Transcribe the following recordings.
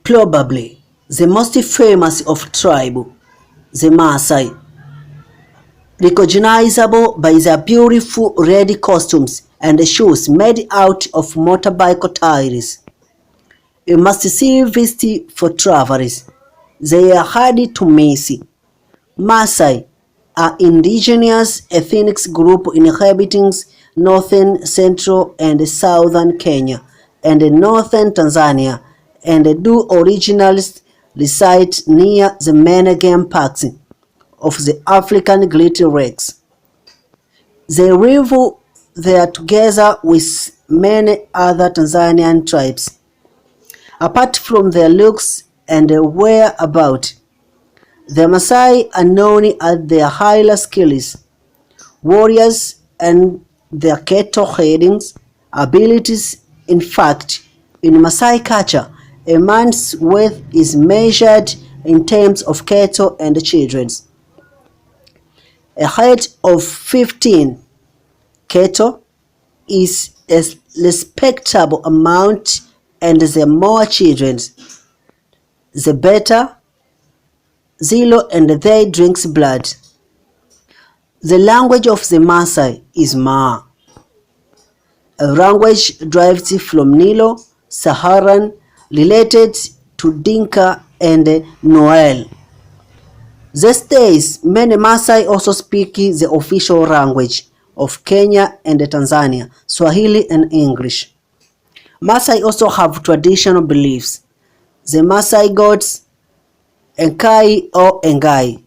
Probably the most famous of tribe, the Masai, recognizable by their beautiful red costumes and shoes made out of motorbike tires. A must-see visit for travelers. They are hard to miss. Masai are indigenous ethnic group inhabiting northern, central, and southern Kenya and northern Tanzania, and do originally reside near the main game parks of the African Great Lakes. They live there together with many other Tanzanian tribes. Apart from their looks and whereabouts, the Masai are known as their highly skilled warriors and their cattle herding abilities. In fact, in Masai culture, a man's worth is measured in terms of cattle and children. A herd of 15 cattle is a respectable amount, and the more children, the better. Zero, and they drinks blood. The language of the Masai is Ma, a language derived from Nilo-Saharan, related to Dinka and Noel. These days, many Masai also speak the official language of Kenya and Tanzania, Swahili and English. Masai also have traditional beliefs. The Masai gods Enkai or Engai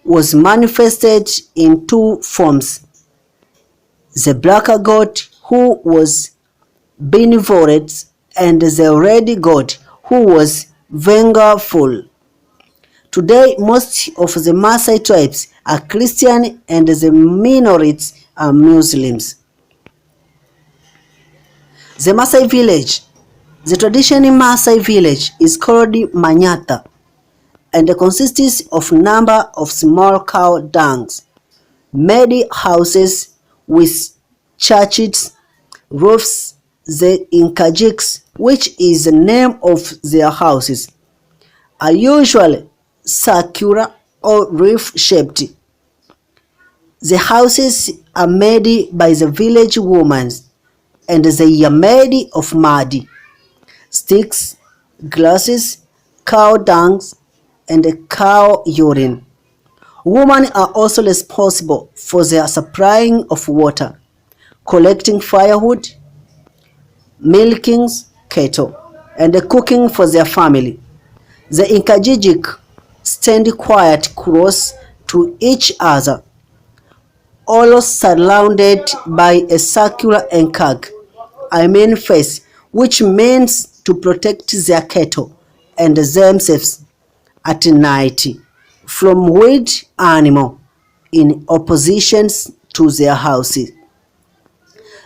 was manifested in two forms: the black god, who was benevolent, and the red god, who was vengeful. Today, most of the Maasai tribes are Christian and the minorities are Muslims. The Maasai village. The traditional Maasai village is called Manyata and consists of a number of small cow dungs, made houses with churches, roofs. The Inkajiks, which is the name of their houses, are usually circular or roof-shaped. The houses are made by the village women, and they are made of mud, sticks, grasses, cow dung, and cow urine. Women are also responsible for their supplying of water, collecting firewood, milking cattle, and cooking for their family. The Inkajijik stand quiet close to each other, all surrounded by a circular encag, face, which means to protect their cattle and themselves at night from wild animal in opposition to their houses.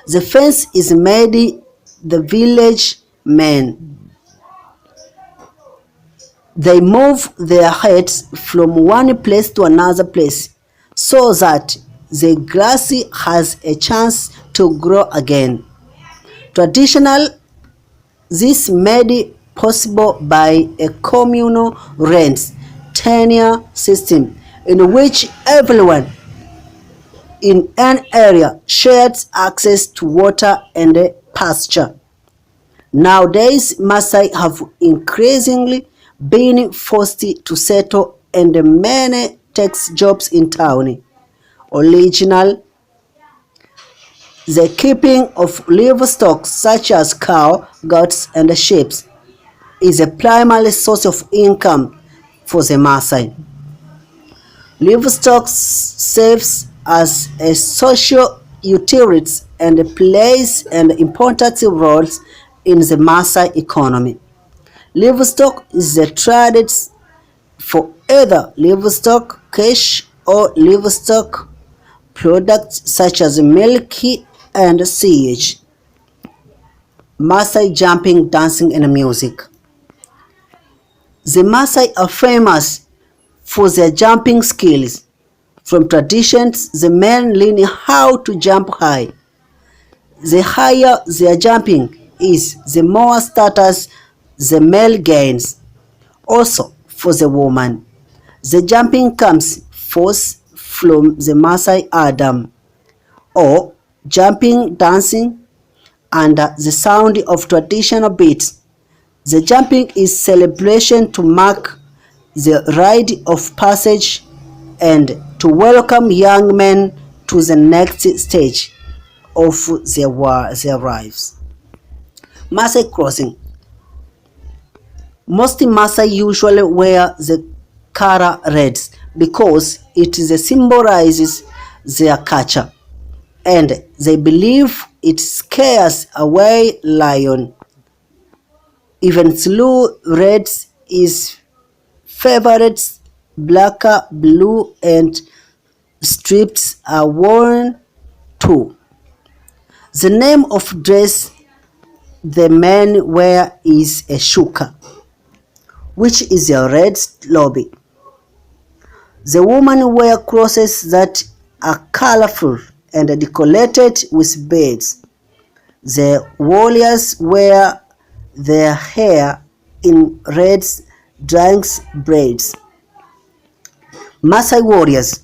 The fence is made the village men. They move their heads from one place to another place so that the grass has a chance to grow again. Traditional, this made possible by a communal rent tenure system in which everyone in an area shares access to water and pasture. Nowadays, Maasai have increasingly been forced to settle, and many take jobs in town. Original, the keeping of livestock such as cow, goats, and sheep is a primary source of income for the Maasai. Livestock serves as a social utility and plays an important role in the Maasai economy. Livestock is the traded for either livestock cash or livestock products such as milk and sewage. Maasai jumping, dancing, and music. The Maasai are famous for their jumping skills. From traditions, the men learn how to jump high. The higher their jumping is, the more status the male gains. Also, for the woman, the jumping comes first from the Masai Adam, or jumping dancing under the sound of traditional beats. The jumping is celebration to mark the rite of passage and to welcome young men to the next stage of their lives. Masai crossing. Most Masai usually wear the color red because it symbolizes their culture, and they believe it scares away lion. Even though red is favorite, black, blue, and stripes are worn too. The name of dress the men wear is a shuka, which is a red lobby. The women wear crosses that are colorful and decorated with beads. The warriors wear their hair in red dance braids. Masai warriors.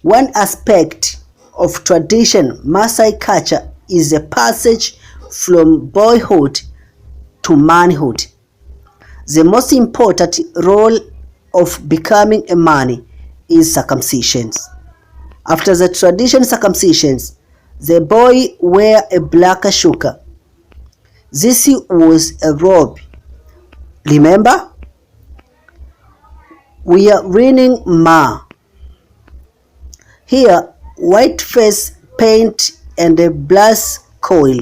One aspect of traditional Masai culture is the passage from boyhood to manhood. The most important role of becoming a man is circumcision. After the traditional circumcision, the boy wear a black shuka. This was a robe. Remember? We are reading Ma. Here, white face paint and a brass coil.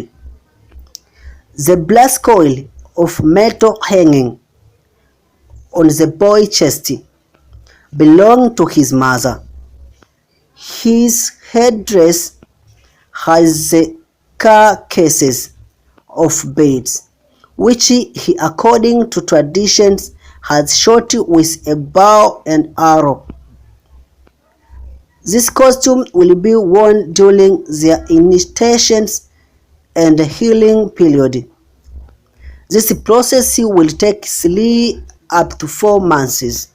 The brass coil of metal hanging on the boy's chest belonged to his mother. His headdress has the carcasses of beads, which he, according to traditions, had shot with a bow and arrow. This costume will be worn during their initiations and healing period. This process will take 3 up to 4 months,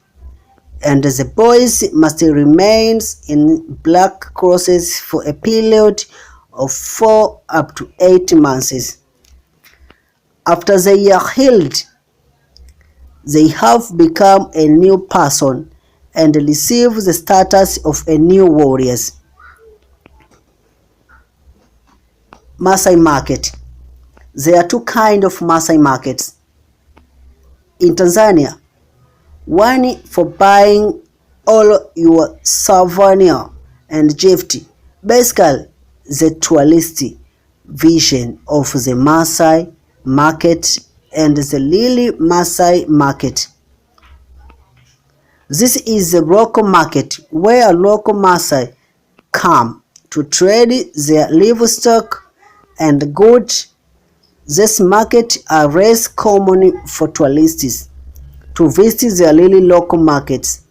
and the boys must remain in black crosses for a period of 4 up to 8 months. After they are healed, they have become a new person and receive the status of a new warrior. Masai market. There are 2 kinds of Masai markets. In Tanzania, one for buying all your souvenir and gift, basically the tourist vision of the Masai market and the Lily Masai market. This is the local market where local Masai come to trade their livestock and goods. This market are less common for tourists to visit. Their really local markets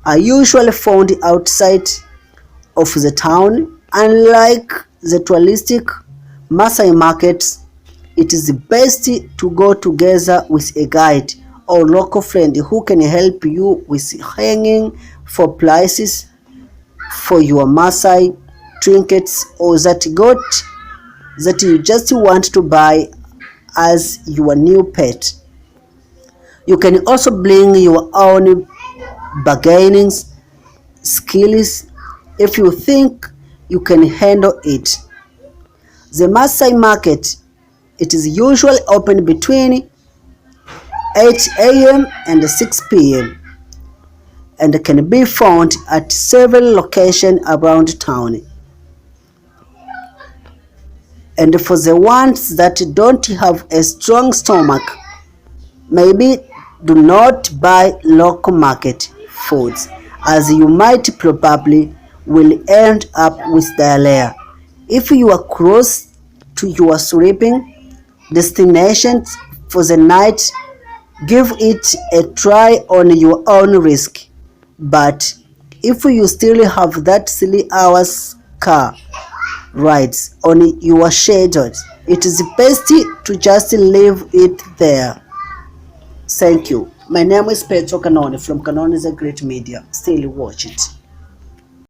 are usually found outside of the town. Unlike the touristic Masai markets, it is best to go together with a guide or local friend who can help you with hanging for prices for your Masai trinkets or that goat that you just want to buy as your new pet. You can also bring your own bargaining skills if you think you can handle it. The Masai market, it is usually open between 8 a.m. and 6 p.m. and can be found at several locations around town. And for the ones that don't have a strong stomach, maybe do not buy local market foods, as you might probably will end up with diarrhea. If you are close to your sleeping destination for the night, give it a try on your own risk. But if you still have that 3 hours car rides on your schedule, it is best to just leave it there. Thank you. My name is Petro Kanone from Kanone is a Great Media. Still watch it.